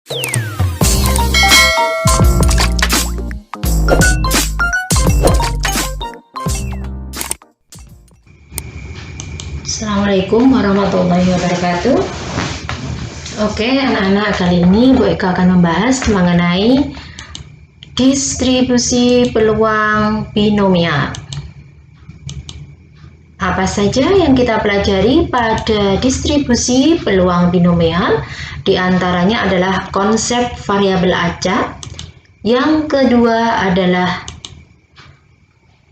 Assalamualaikum warahmatullahi wabarakatuh. Oke anak-anak, kali ini Bu Eka akan membahas mengenai distribusi peluang binomial. Apa saja yang kita pelajari pada distribusi peluang binomial? Di antaranya adalah konsep variabel acak. Yang kedua adalah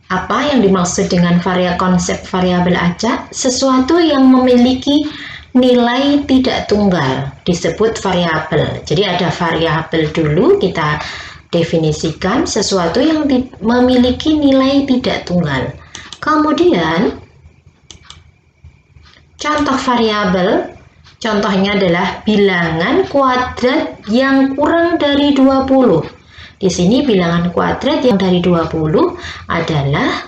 apa yang dimaksud dengan konsep variabel acak? Sesuatu yang memiliki nilai tidak tunggal disebut variabel. Jadi ada variabel dulu, kita definisikan sesuatu yang memiliki nilai tidak tunggal. Kemudian contoh variabel, contohnya adalah bilangan kuadrat yang kurang dari 20. Di sini bilangan kuadrat yang dari 20 adalah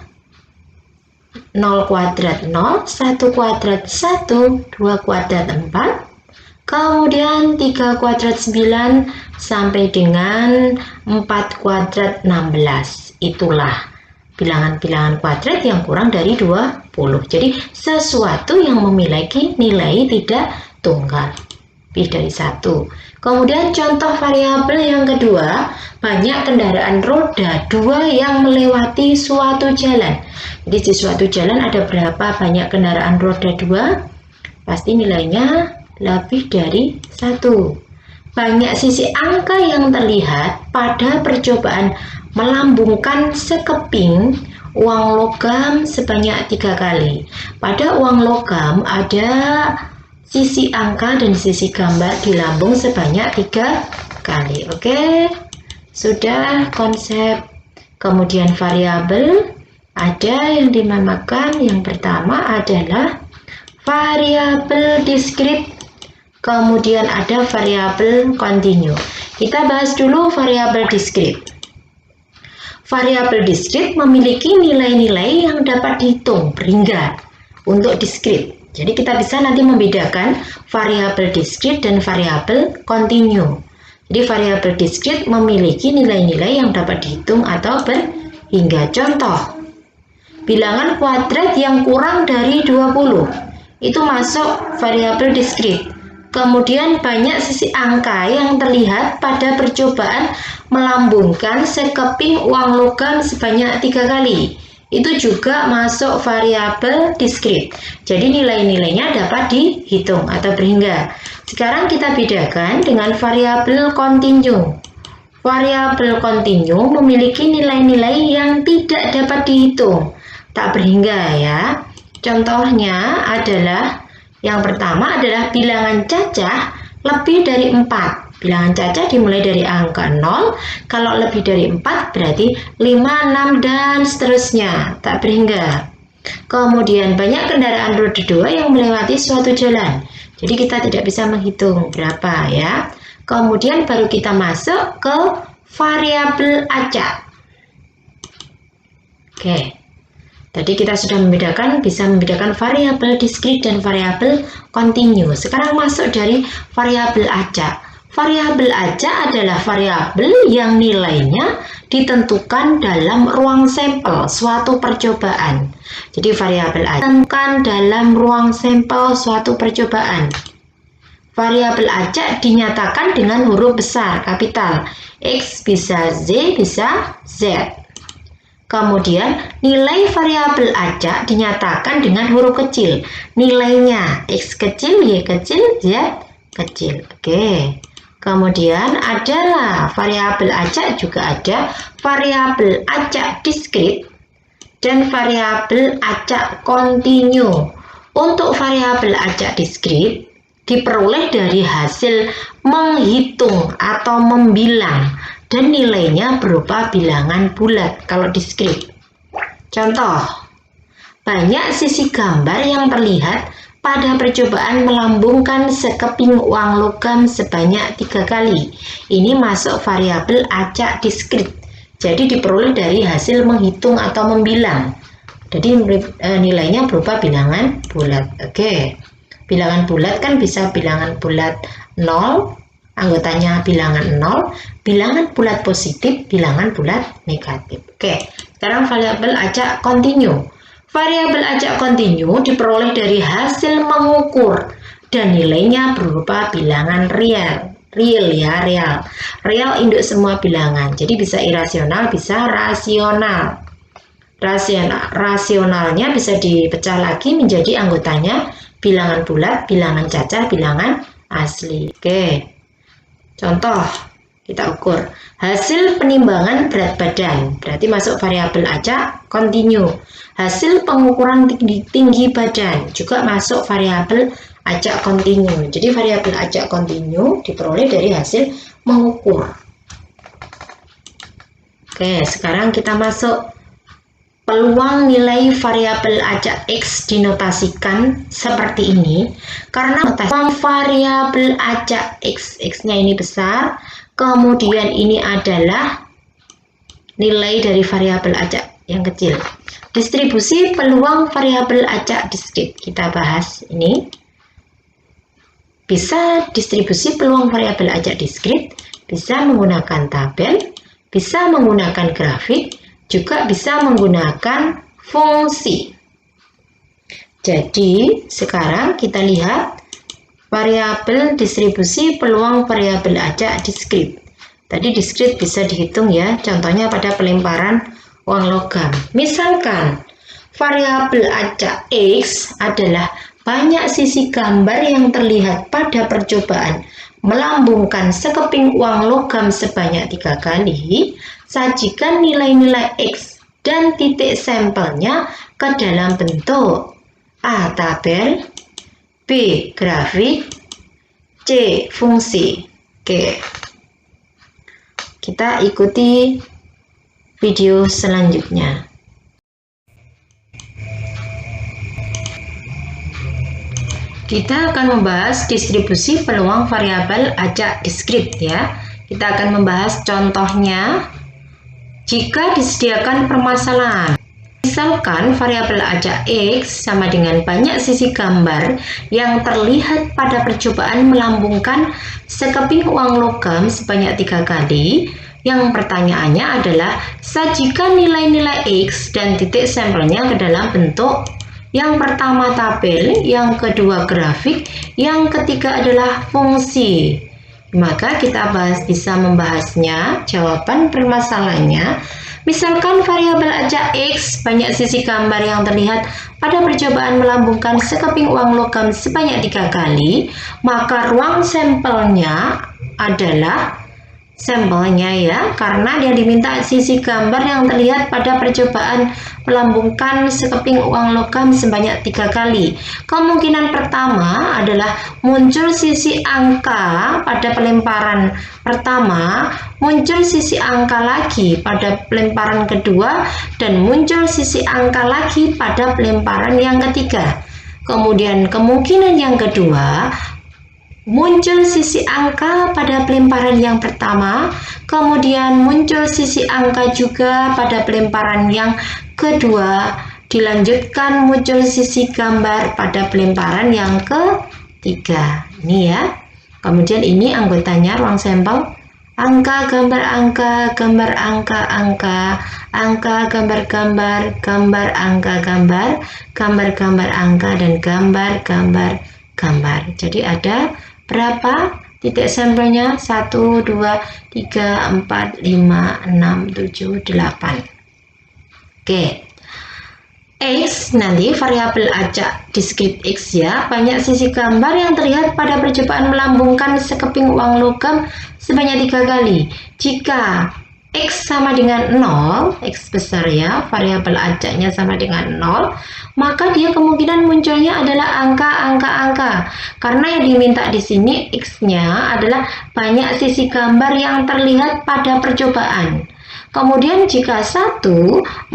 0 kuadrat 0, 1 kuadrat 1, 2 kuadrat 4, kemudian 3 kuadrat 9 sampai dengan 4 kuadrat 16. Itulah bilangan-bilangan kuadrat yang kurang dari 20. Jadi sesuatu yang memiliki nilai tidak tunggal, lebih dari 1. Kemudian contoh variabel yang kedua, banyak kendaraan roda 2 yang melewati suatu jalan. Jadi di suatu jalan ada berapa banyak kendaraan roda 2? Pasti nilainya lebih dari 1. Banyak sisi angka yang terlihat pada percobaan melambungkan sekeping uang logam sebanyak 3 kali. Pada uang logam ada sisi angka dan sisi gambar dilambung sebanyak 3 kali. Oke, sudah konsep. Kemudian variabel ada yang dinamakan, yang pertama adalah variabel diskrit. Kemudian ada variabel kontinu. Kita bahas dulu variabel diskrit. Variabel diskrit memiliki nilai-nilai yang dapat dihitung berhingga untuk diskrit. Jadi kita bisa nanti membedakan variabel diskrit dan variabel kontinu. Jadi variabel diskrit memiliki nilai-nilai yang dapat dihitung atau berhingga. Contoh, bilangan kuadrat yang kurang dari 20 itu masuk variabel diskrit. Kemudian banyak sisi angka yang terlihat pada percobaan melambungkan sekeping uang logam sebanyak 3 kali. Itu juga masuk variabel diskrit. Jadi nilai-nilainya dapat dihitung atau berhingga. Sekarang kita bedakan dengan variabel kontinu. Variabel kontinu memiliki nilai-nilai yang tidak dapat dihitung, tak berhingga ya. Contohnya adalah yang pertama adalah bilangan cacah lebih dari 4. Bilangan cacah dimulai dari angka 0, kalau lebih dari 4 berarti 5, 6, dan seterusnya, tak berhingga. Kemudian banyak kendaraan roda 2 yang melewati suatu jalan. Jadi kita tidak bisa menghitung berapa ya. Kemudian baru kita masuk ke variabel acak. Oke. Tadi kita sudah bisa membedakan variabel diskrit dan variabel kontinu. Sekarang masuk dari variabel acak. Variabel acak adalah variabel yang nilainya ditentukan dalam ruang sampel suatu percobaan. Jadi variabel acak ditentukan dalam ruang sampel suatu percobaan. Variabel acak dinyatakan dengan huruf besar, kapital. X bisa Z, bisa Z. Kemudian nilai variabel acak dinyatakan dengan huruf kecil. Nilainya X kecil, Y kecil, Z kecil. Oke. Kemudian adalah variabel acak, juga ada variabel acak diskrit dan variabel acak kontinu. Untuk variabel acak diskrit diperoleh dari hasil menghitung atau membilang dan nilainya berupa bilangan bulat kalau diskrit. Contoh, banyak sisi gambar yang terlihat pada percobaan melambungkan sekeping uang logam sebanyak 3 kali. Ini masuk variabel acak diskrit. Jadi diperoleh dari hasil menghitung atau membilang. Jadi nilainya berupa bilangan bulat. Oke. Bilangan bulat kan bisa bilangan bulat 0, Anggotanya bilangan 0, bilangan bulat positif, bilangan bulat negatif. Oke, sekarang variabel acak kontinu. Variabel acak kontinu diperoleh dari hasil mengukur dan nilainya berupa bilangan real. Real induk semua bilangan. Jadi bisa irasional, bisa rasional. Rasionalnya bisa dipecah lagi menjadi anggotanya bilangan bulat, bilangan cacar, bilangan asli. Oke. Contoh, kita ukur hasil penimbangan berat badan, berarti masuk variabel acak kontinu. Hasil pengukuran tinggi badan juga masuk variabel acak kontinu. Jadi variabel acak kontinu diperoleh dari hasil mengukur. Oke, sekarang kita masuk peluang nilai variabel acak X dinotasikan seperti ini karena peluang variabel acak X-nya ini besar, kemudian ini adalah nilai dari variabel acak yang kecil. Distribusi peluang variabel acak diskrit kita bahas ini. Bisa distribusi peluang variabel acak diskrit, bisa menggunakan tabel, bisa menggunakan grafik, juga bisa menggunakan fungsi. Jadi, sekarang kita lihat variabel distribusi peluang variabel acak diskrit. Tadi diskrit bisa dihitung ya, contohnya pada pelemparan uang logam. Misalkan variabel acak X adalah banyak sisi gambar yang terlihat pada percobaan melambungkan sekeping uang logam sebanyak 3 kali, sajikan nilai-nilai X dan titik sampelnya ke dalam bentuk A. Tabel, B. Grafik, C. Fungsi. Oke, kita ikuti video selanjutnya. Kita akan membahas distribusi peluang variabel acak diskrit ya. Kita akan membahas contohnya jika disediakan permasalahan. Misalkan variabel acak X sama dengan banyak sisi gambar yang terlihat pada percobaan melambungkan sekeping uang logam sebanyak 3 kali. Yang pertanyaannya adalah sajikan nilai-nilai X dan titik sampelnya ke dalam bentuk yang pertama tabel, yang kedua grafik, yang ketiga adalah fungsi. Maka kita bisa membahasnya. Jawaban permasalahannya, misalkan variabel acak X banyak sisi gambar yang terlihat pada percobaan melambungkan sekeping uang logam sebanyak 3 kali, maka ruang sampelnya adalah sampelnya ya, karena dia diminta sisi gambar yang terlihat pada percobaan melambungkan sekeping uang logam sebanyak 3 kali. Kemungkinan pertama adalah muncul sisi angka pada pelemparan pertama, muncul sisi angka lagi pada pelemparan kedua, dan muncul sisi angka lagi pada pelemparan yang ketiga. Kemudian kemungkinan yang kedua, muncul sisi angka pada pelemparan yang pertama, kemudian muncul sisi angka juga pada pelemparan yang kedua, dilanjutkan muncul sisi gambar pada pelemparan yang ketiga. Ini ya. Kemudian ini anggotanya ruang sampel. Angka, gambar angka, gambar angka, angka, angka, gambar-gambar, gambar angka, gambar, gambar-gambar angka, dan gambar-gambar gambar. Jadi ada berapa titik sampelnya? 1, 2, 3, 4, 5, 6, 7, 8. Oke. X nanti variabel acak diskrit X ya, banyak sisi gambar yang terlihat pada percobaan melambungkan sekeping uang logam sebanyak 3 kali. Jika X sama dengan 0, X besar ya, variabel acaknya sama dengan 0, maka dia kemungkinan munculnya adalah angka. Karena yang diminta di sini X-nya adalah banyak sisi gambar yang terlihat pada percobaan. Kemudian jika 1,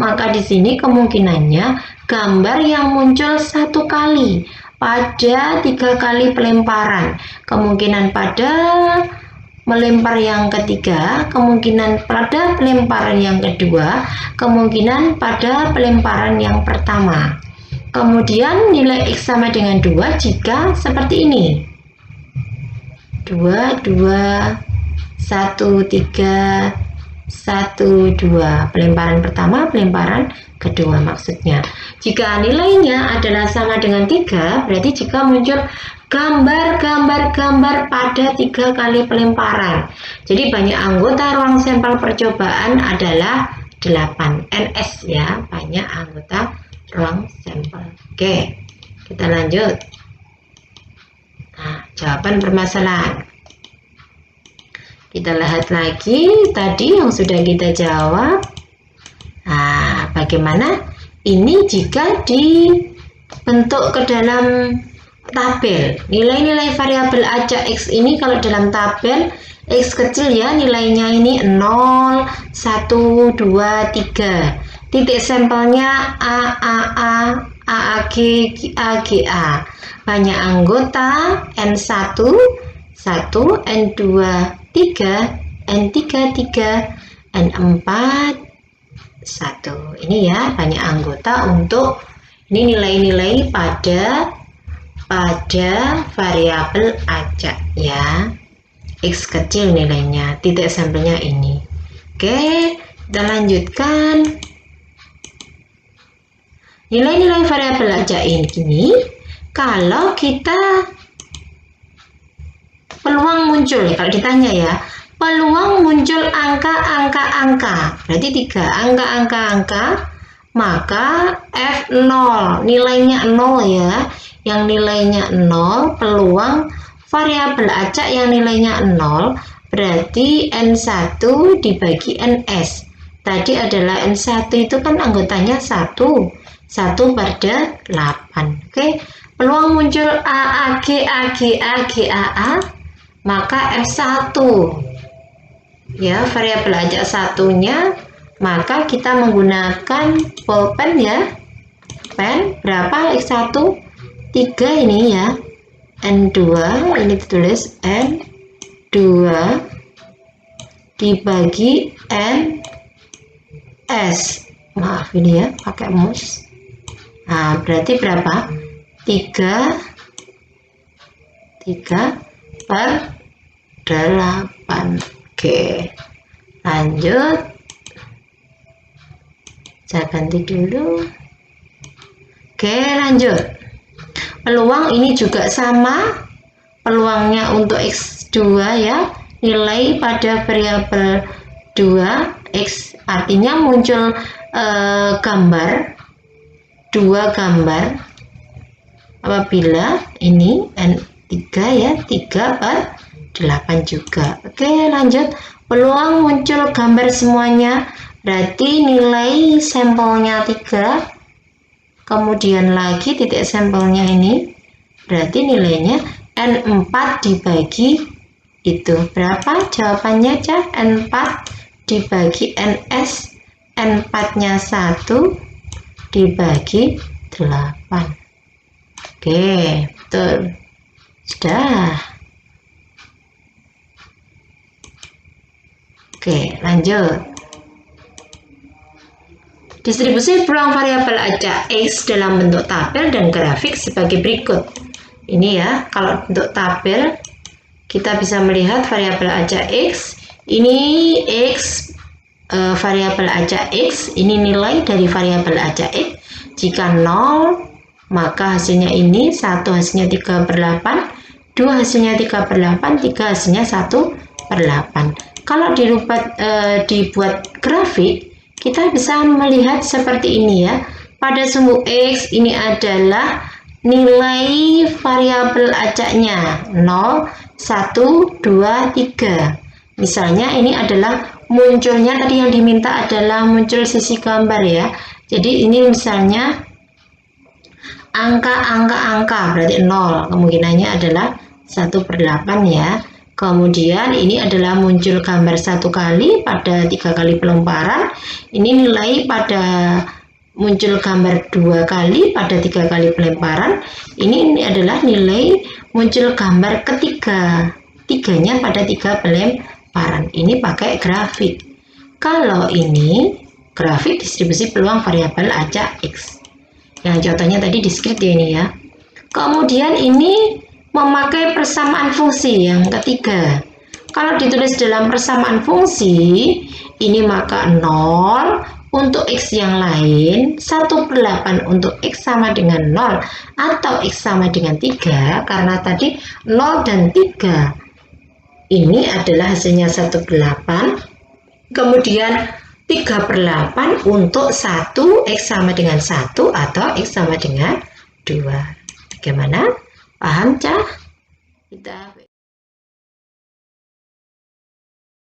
maka di sini kemungkinannya gambar yang muncul 1 kali pada 3 kali pelemparan. Kemungkinan pada melempar yang ketiga, kemungkinan pada pelemparan yang kedua, kemungkinan pada pelemparan yang pertama. Kemudian nilai X sama dengan 2 jika seperti ini. 2 2, 2, 1, 3, 1, 2. Pelemparan pertama, pelemparan kedua maksudnya. Jika nilainya adalah sama dengan 3, berarti jika muncul gambar pada 3 kali pelemparan. Jadi banyak anggota ruang sampel percobaan adalah 8. NS ya, banyak anggota ruang sampel. Oke, kita lanjut. Nah, jawaban permasalahan. Kita lihat lagi tadi yang sudah kita jawab. Nah, bagaimana ini jika dibentuk ke dalam tabel? Nilai-nilai variabel acak X ini kalau dalam tabel X kecil ya, nilainya ini 0, 1, 2, 3. Titik sampelnya AAG, AGA. Banyak anggota N1, 1, N2, 3, N3, 3, N4, 1. Ini ya, banyak anggota untuk ini nilai-nilai pada variabel acak ya. X kecil nilainya, titik sampelnya ini. Oke, kita lanjutkan. Nilai-nilai variabel acak ini kalau kita peluang muncul ya, kalau ditanya ya, peluang muncul angka, berarti 3 angka, maka F0 nilainya 0 ya, yang nilainya 0, peluang variabel acak yang nilainya 0, berarti N1 dibagi NS. Tadi adalah N1 itu kan anggotanya 1 pada 8. Oke, peluang muncul AAG, AGA, GAA, maka F1 ya, variabel acak satunya, maka kita menggunakan pulpen ya, pen berapa X1? 3 ini ya, N2 ini ditulis N2 dibagi NS, maaf ini ya pakai mus. Nah, berarti berapa? 3 per 8. Oke, lanjut. Saya ganti dulu. Oke, lanjut. Peluang ini juga sama, peluangnya untuk X2 ya, nilai pada variabel 2X, artinya muncul dua gambar apabila ini N3 ya, 3 per 8 juga. Oke, lanjut. Peluang muncul gambar semuanya, berarti nilai sampelnya 3, kemudian lagi titik sampelnya ini, berarti nilainya N4 dibagi itu berapa? Jawabannya Cah, N4 dibagi NS, N4 nya 1 dibagi 8. Oke, betul. Sudah. Oke, lanjut. Distribusi peluang variabel acak X dalam bentuk tabel dan grafik sebagai berikut. Ini ya, kalau bentuk tabel kita bisa melihat variabel acak X. Ini X, variabel acak X, ini nilai dari variabel acak X. Jika 0, maka hasilnya ini 1 hasilnya 3 per 8, 2 hasilnya 3 per 8, 3 hasilnya 1 per 8. Kalau dibuat grafik, kita bisa melihat seperti ini ya. Pada sumbu X ini adalah nilai variabel acaknya 0, 1, 2, 3. Misalnya ini adalah munculnya, tadi yang diminta adalah muncul sisi gambar ya. Jadi ini misalnya angka, berarti 0, kemungkinannya adalah 1 per 8 ya. Kemudian ini adalah muncul gambar 1 kali pada 3 kali pelemparan. Ini nilai pada muncul gambar 2 kali pada 3 kali pelemparan. Ini adalah nilai muncul gambar tiganya pada 3 pelemparan. Ini pakai grafik. Kalau ini grafik distribusi peluang variabel acak X. Yang contohnya tadi diskrit ya ini ya. Kemudian ini memakai persamaan fungsi yang ketiga. Kalau ditulis dalam persamaan fungsi, ini maka 0 untuk X yang lain, 1/8 untuk X sama dengan 0 atau X sama dengan 3, karena tadi 0 dan 3 ini adalah hasilnya 1/8. Kemudian 3/8 untuk 1 X sama dengan 1 atau X sama dengan 2. Bagaimana? Paham, Cah? Kita